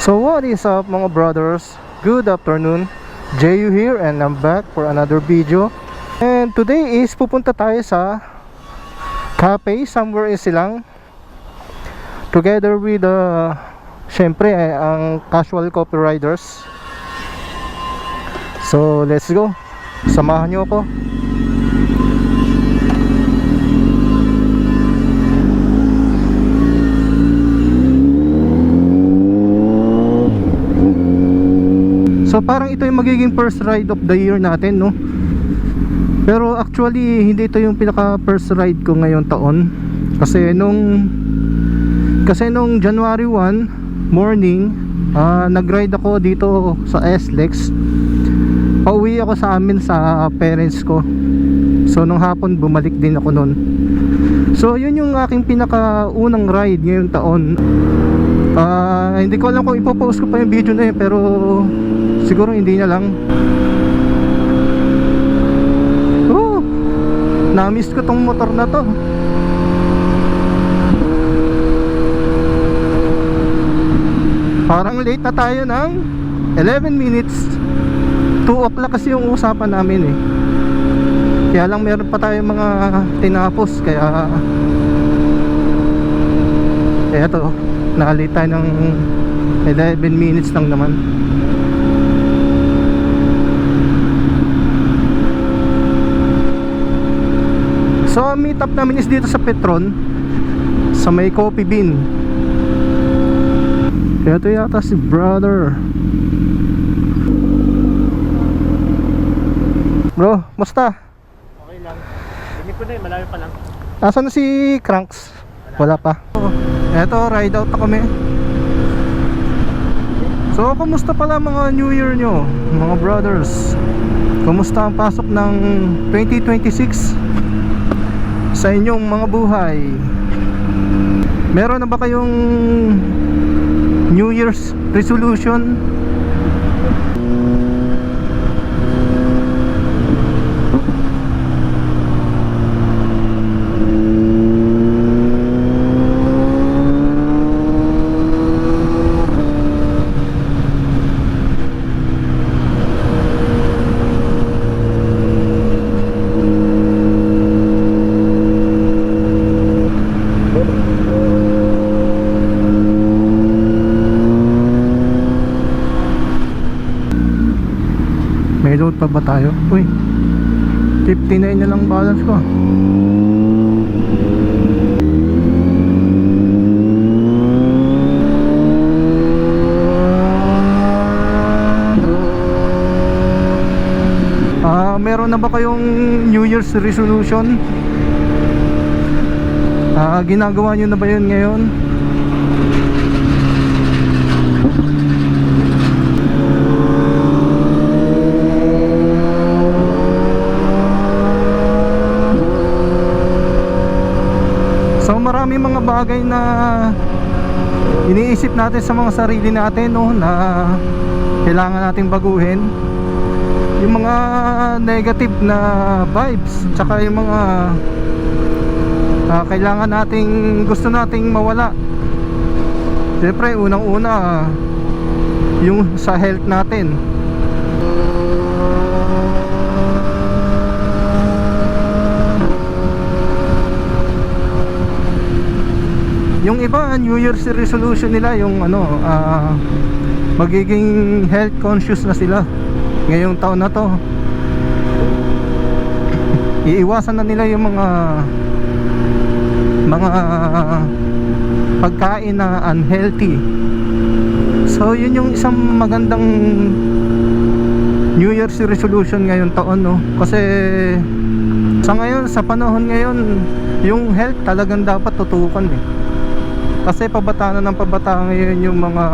So what is up mga brothers? Good afternoon. JU here and I'm back for another video. And today is pupunta tayo sa cafe somewhere in Silang. Together with syempre ang Casual Coffee Riders. So let's go. Samahan niyo ako. So parang ito yung magiging first ride of the year natin, no? Pero actually hindi ito yung pinaka first ride ko ngayong taon. Kasi nung January 1 morning, nag-ride ako dito sa SLEX. Pauwi ako sa amin sa parents ko. So nung hapon bumalik din ako nun. So yun yung aking pinaka unang ride ngayong taon. Hindi ko alam kung ipopost ko pa yung video na yun, pero siguro hindi na lang. Na-miss ko tong motor na to. Parang late na tayo ng 11 minutes. 2 o'clock kasi yung usapan namin eh. Kaya lang meron pa tayong mga tinapos. Kaya eto, nakalate tayo ng 11 minutes lang naman. So ang meet up namin is dito sa Petron, sa may Coffee Bean. Kaya ito yata si brother. Bro, musta? Okay lang. Hindi ko na eh, malayo pa lang. Nasaan na si Cranks? Wala pa. Eto, ride out na kami. So, kumusta pala mga New Year nyo, mga brothers? Kumusta ang pasok ng 2026 sa inyong mga buhay? Meron na ba kayong New Year's resolution? May load pa ba tayo? Uy, 59 na lang balance ko. Meron na ba kayong New Year's resolution? Ginagawa nyo na ba yun ngayon? So marami mga bagay na iniisip natin sa mga sarili natin, no, na kailangan nating baguhin. Yung mga negative na vibes, tsaka yung mga kailangan nating, gusto nating mawala. Siyempre unang-una yung sa health natin. Yung iba, New Year's resolution nila yung magiging health conscious na sila ngayong taon na to. Iiwasan na nila yung mga pagkain na unhealthy. So yun yung isang magandang New Year's resolution ngayong taon, no? Kasi sa ngayon, sa panahon ngayon, yung health talagang dapat tutukan eh. Kasi pabata na ng pabata ngayon yung mga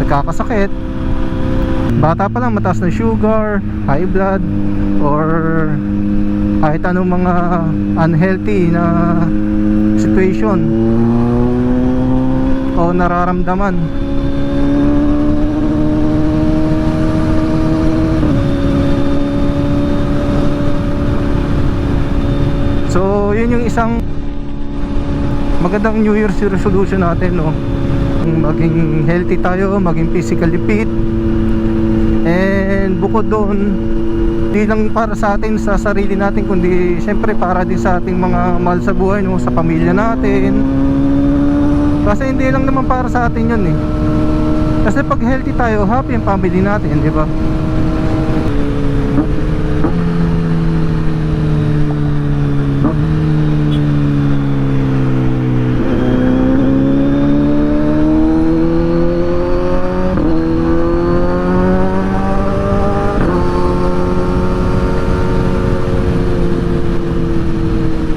nagkakasakit. Bata pa lang, mataas na sugar, high blood, or kahit anong mga unhealthy na situation o nararamdaman. So yun yung isang magandang New Year's resolution natin, no? maging healthy tayo, maging physically fit. And bukod doon, di lang para sa atin, sa sarili natin, kundi syempre para din sa ating mga mahal sa buhay, no? Sa pamilya natin. Kasi hindi lang naman para sa atin yun eh. Kasi pag healthy tayo, happy ang family natin, di ba?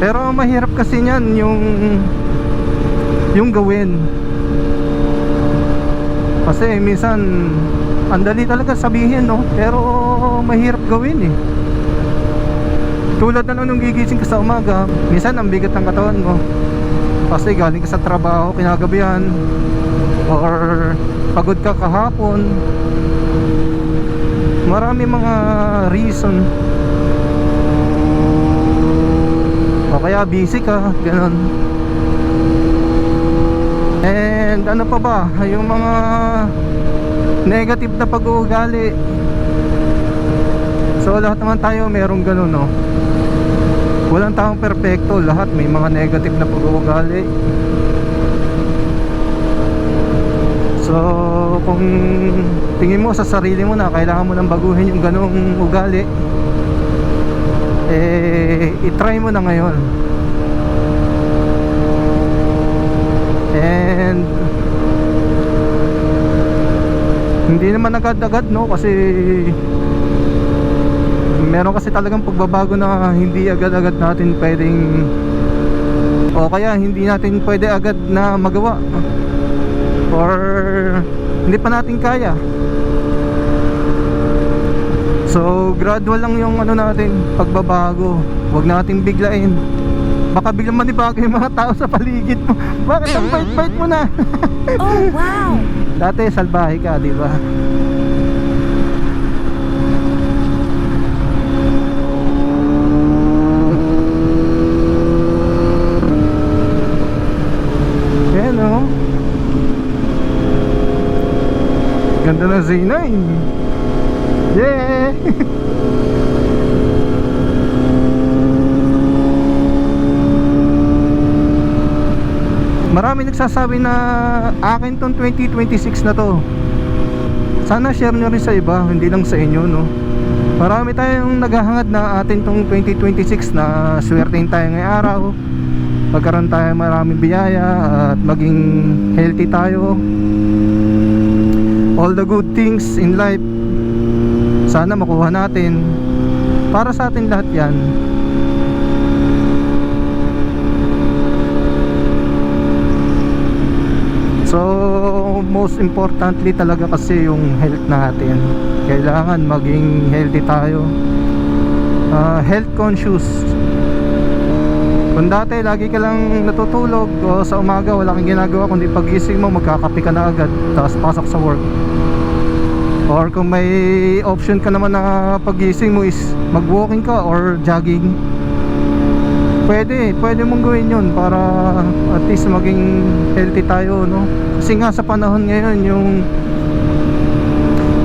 Pero mahirap kasi niyan yung gawin. Kasi minsan ang dali talaga sabihin, no? Pero mahirap gawin eh. Tulad na nung gigising ka sa umaga, minsan ang bigat ng katawan mo. Kasi galing ka sa trabaho kinagabihan, or pagod ka kahapon. Marami mga reason. O kaya busy ka, ganun. And ano pa ba, yung mga negative na pag-uugali. So lahat naman tayo merong ganun, no? Walang taong perpekto, lahat may mga negative na pag-uugali. So kung tingin mo sa sarili mo na kailangan mo nang baguhin yung ganung ugali, i-try mo na ngayon. And hindi naman agad-agad, no? Kasi meron kasi talagang pagbabago na hindi agad-agad natin pwedeng, o kaya hindi natin pwede agad na magawa, or hindi pa natin kaya. So gradual lang yung ano natin, pagbabago. Huwag nating biglain. Baka biglang manibago yung mga tao sa paligid mo. Bakit ang bait-bait mo na? Oh, wow! Dati salbahe ka, di ba? Yan, oh. Ganda ng Zina eh. Yeah! Marami nagsasabi na akin tong 2026 na to. Sana share nyo rin sa iba, hindi lang sa inyo, no? Marami tayong naghahangad na atin tong 2026 na swertein tayo ngayong araw, magkaroon tayo maraming biyaya at maging healthy tayo. All the good things in life sana makuha natin. Para sa atin lahat yan. So most importantly talaga kasi yung health natin. Kailangan maging healthy tayo. Health conscious. Kung dati lagi ka lang natutulog o sa umaga wala kang ginagawa kundi pagising mo magkakape ka na agad tapos pasok sa work, or kung may option ka naman na pagising mo is mag-walking ka or jogging, pwede mong gawin yun para at least maging healthy tayo, no? Kasi nga sa panahon ngayon yung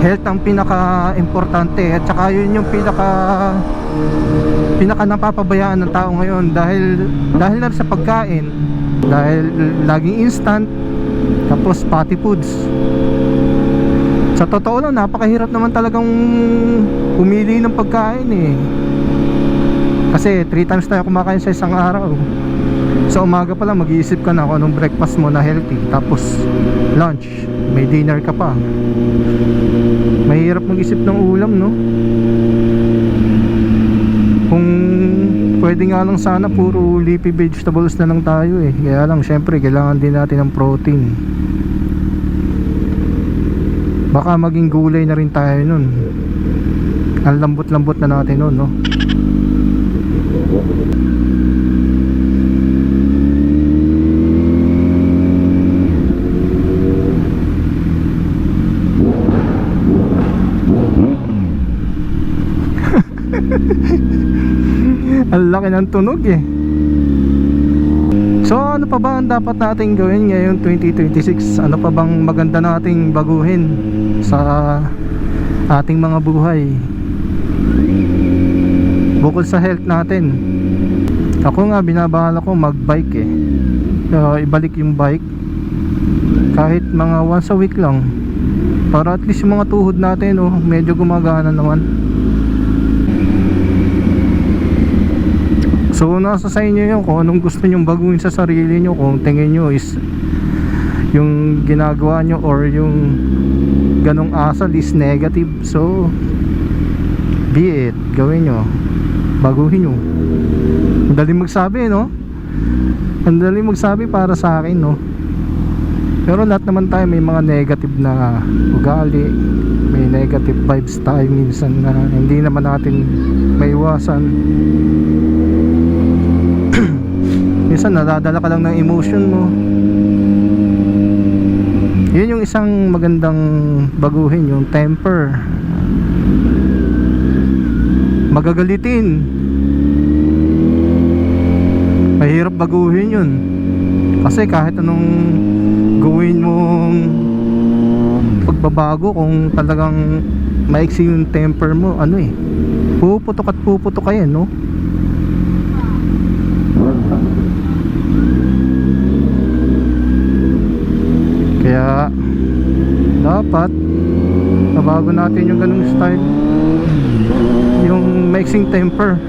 health ang pinaka-importante, at saka yun yung pinaka napapabayaan ng tao ngayon dahil na sa pagkain, dahil laging instant, tapos fatty foods. Sa totoo lang, napakahirap naman talagang pumili ng pagkain eh. Kasi 3 times tayo kumakain sa isang araw. Sa umaga pa lang mag-iisip ka na kung anong breakfast mo na healthy. Tapos lunch, may dinner ka pa. Mahirap mag-isip ng ulam, no? Kung pwede nga lang sana puro leafy vegetables na lang tayo eh. Kaya lang syempre kailangan din natin ng protein. Baka maging gulay na rin tayo nun. Ang lambot-lambot na natin nun, no? Ang laki ng tunog eh. So ano pa ba ang dapat nating gawin ngayong 2026? Ano pa bang maganda nating baguhin sa ating mga buhay bukod sa health natin? Ako nga, binabahala ko mag-bike eh. Ibalik yung bike kahit mga once a week lang, para at least yung mga tuhod natin medyo gumagana naman. So nasa sa inyo yun kung anong gusto nyong baguhin sa sarili nyo. Kung tingin nyo is yung ginagawa nyo or yung ganong asal is negative, so be it, gawin nyo, baguhin nyo. Ang dali magsabi, no? Ang dali magsabi para sa akin, no? Pero lahat naman tayo may mga negative na ugali, may negative vibes tayo minsan na hindi naman natin maiwasan. Minsan nadadala ka lang ng emotion mo. Yun yung isang magandang baguhin, yung temper. Magagalitin, mahirap baguhin yun. Kasi kahit anong gawin mong pagbabago, kung talagang maiksi yung temper mo, puputok at puputok ka yan, no? Kaya dapat nabago natin yung ganung style, yung mixing temper.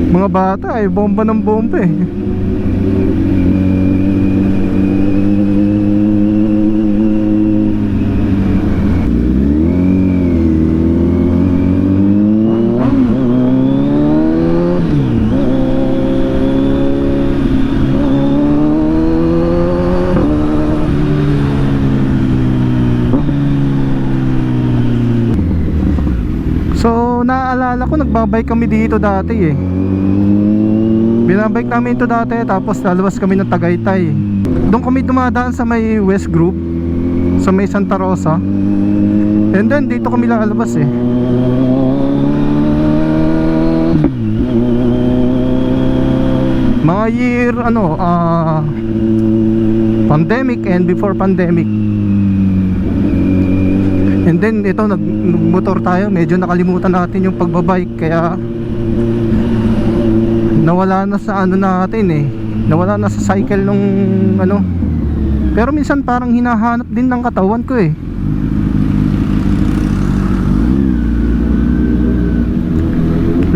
Mga bata ay bomba ng bomba eh. So naaalala ko, nagbabike kami dito dati eh. Binabike namin ito dati, tapos lalabas kami ng Tagaytay. Doon kami dumadaan sa may West Group, sa may Santa Rosa. And then dito kami lalabas eh. Mga year pandemic and before pandemic. And then ito, nagmotor tayo, medyo nakalimutan natin yung pagbabike, kaya nawala na sa natin eh. Nawala na sa cycle nung Pero minsan parang hinahanap din ng katawan ko eh.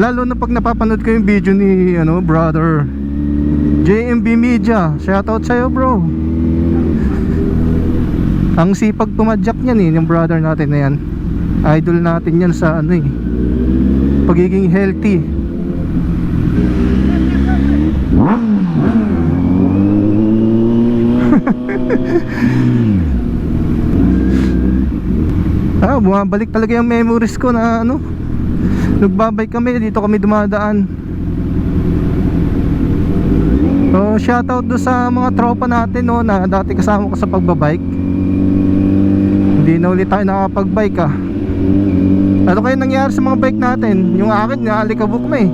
Lalo na pag napapanood ko yung video ni brother JMB Media. Shoutout sa'yo, bro. Ang sipag tumadyak niyan eh, yung brother natin na yan. Idol natin yan sa pagiging healthy. Bumabalik talaga yung memories ko na nagbabike kami, dito kami dumadaan. So shoutout do sa mga tropa natin na dati kasama ko sa pagbabike. Hindi na ulit tayo nakapag-bike ah. Ano kaya nangyari sa mga bike natin? Yung akin, naalikabok na eh.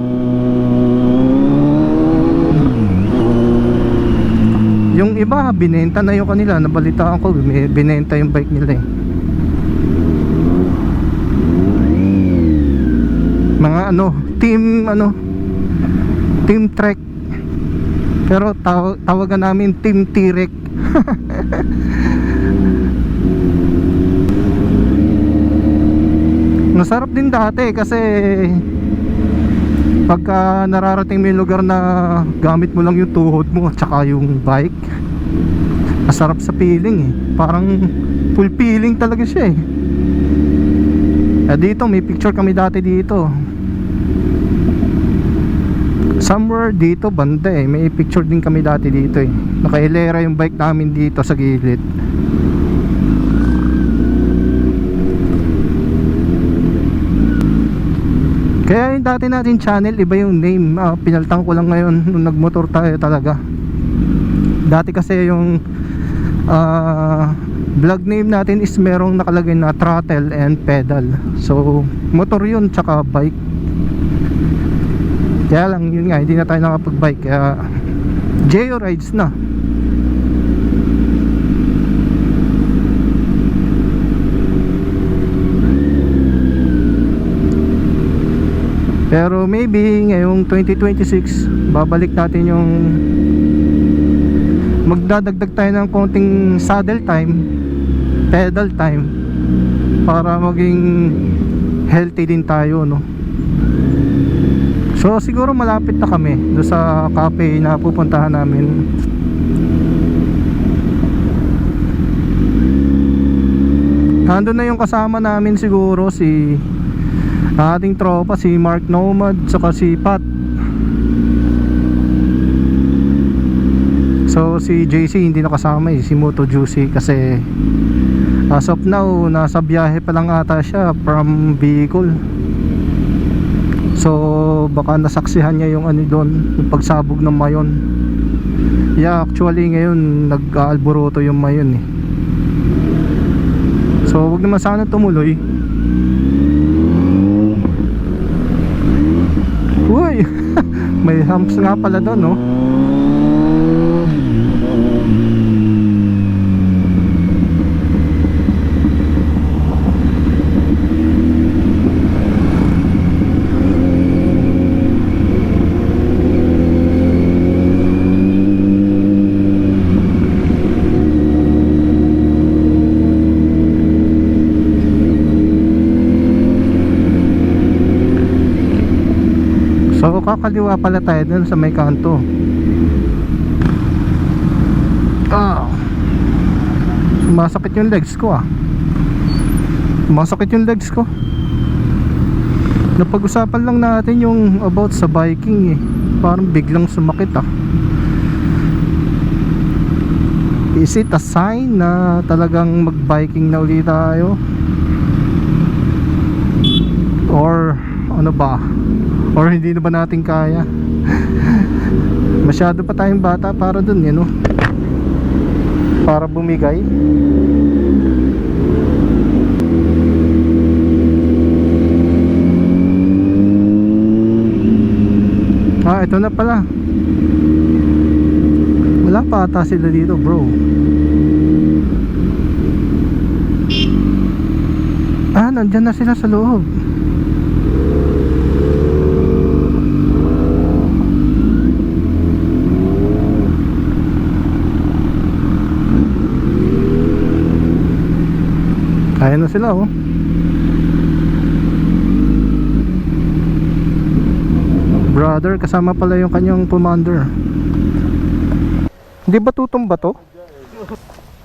Yung iba, binenta na yung kanila. Nabalitaan ko, binenta yung bike nila eh. Mga team Trek. Pero tawagan namin Team T-Rec. Masarap din dati kasi pagka nararating mo yung lugar na gamit mo lang yung tuhod mo at saka yung bike, masarap sa feeling eh. Parang full feeling talaga siya eh. Dito may picture kami dati dito. Somewhere dito banda eh, may picture din kami dati dito eh. Nakailera yung bike namin dito sa gilid. Kaya yung dati natin channel, iba yung name. Pinaltang ko lang ngayon nung nagmotor tayo talaga. Dati kasi yung vlog name natin is merong nakalagay na throttle and pedal. So motor yun tsaka bike. Kaya lang yun nga, hindi na tayo nakapag-bike, kaya Geo rides na. Pero maybe ngayong 2026 babalik natin yung magdadagdag tayo ng konting saddle time, pedal time, para maging healthy din tayo, no? So siguro malapit na kami doon sa cafe na pupuntahan namin. Nandun na yung kasama namin siguro, si ating tropa, si Mark Nomad saka si Pat. So si JC hindi nakasama si Moto Juicy kasi as of now nasa biyahe pa lang ata siya from Bicol. So baka nasaksihan niya yung ano doon, yung pagsabog ng Mayon. Yeah, actually ngayon nag-aalboroto yung Mayon eh. So wag naman sana tumuloy. Uy, may humps nga pala doon, no? So kakaliwa pala tayo dun sa may kanto. Sumasakit yung legs ko ah. Sumasakit yung legs ko. Napag-usapan lang natin yung about sa biking eh. Parang biglang sumakit ah. Is it a sign na talagang mag-biking na ulit tayo? Or ano ba? Or hindi na ba natin kaya? Masyado pa tayong bata para dun, you know? Para bumigay. Ito na pala. Wala pa ata sila dito, bro. Nandyan na sila sa loob. Kaya na sila, oh. Brother, kasama pala yung kanyang commander. Hindi ba tutumba to?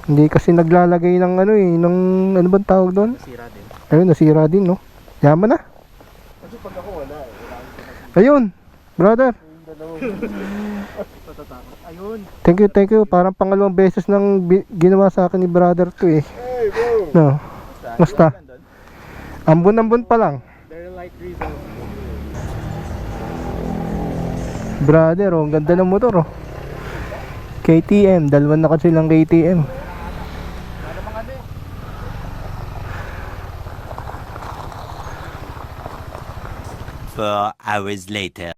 Hindi kasi naglalagay ng ano eh, ng ano bang tawag doon? Nasira din. Ayun, nasira din, no? Yaman na. Kasi pag ako wala Ayun, brother. Ayun. Thank you. Parang pangalawang beses nang ginawa sa akin ni brother to eh. Hey bro. No. Musta? Ambon pa lang. Very light reason. Brother, oh, ang ganda ng motor, oh. KTM, dalawa na kasi lang KTM. 4 hours later.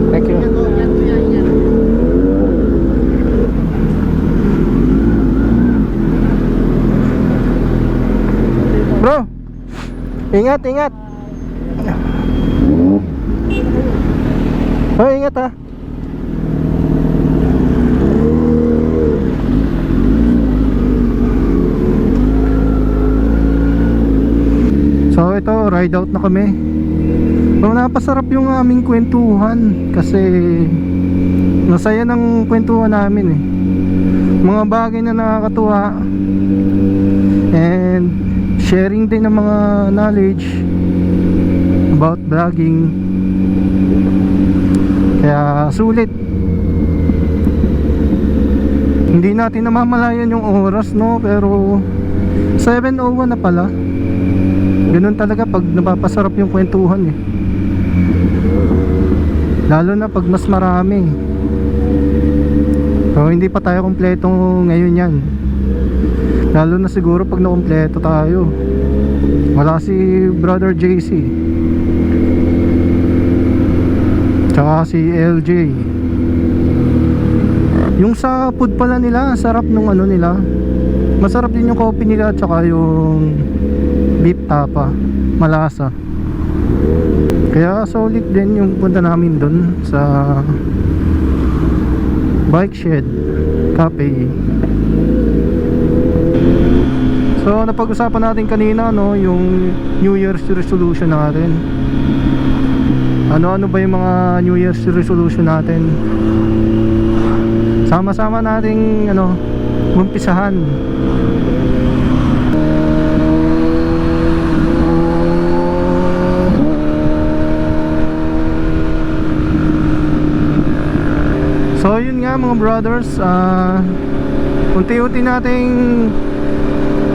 Thank you. Bro, ingat. Oh, ingat ha. So ito, ride out na kami. So napasarap yung aming kwentuhan kasi masaya ng kwentuhan namin eh. Mga bagay na nakakatuwa and sharing din ng mga knowledge about vlogging. Kaya sulit. Hindi natin namamalayan yung oras, no? Pero 7:01 na pala. Ganun talaga pag napapasarap yung kwentuhan eh. Lalo na pag mas marami. So hindi pa tayo kompleto ngayon yan. Lalo na siguro pag nakompleto tayo. Wala si Brother JC, tsaka si LJ. Yung sa food pala nila, sarap nung ano nila. Masarap din yung coffee nila, tsaka yung beef tapa, malasa. Kaya solid din yung punta namin dun sa Bike Shed Cafe. So napag-usapan natin kanina, no, yung New Year's resolution natin. Ano-ano ba yung mga New Year's resolution natin? Sama-sama nating umpisahan. So yun nga mga brothers, unti-unti nating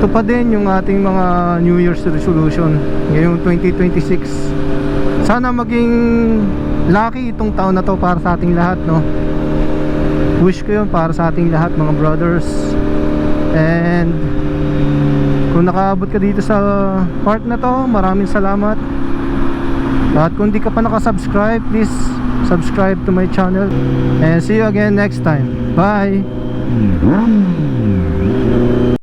tupadin yung ating mga New Year's resolution ngayong 2026. Sana maging lucky itong taon na to para sa ating lahat, no? Wish ko yun para sa ating lahat mga brothers. And kung nakaabot ka dito sa part na to, maraming salamat. At kung di ka pa nakasubscribe, please subscribe to my channel. And see you again next time. Bye!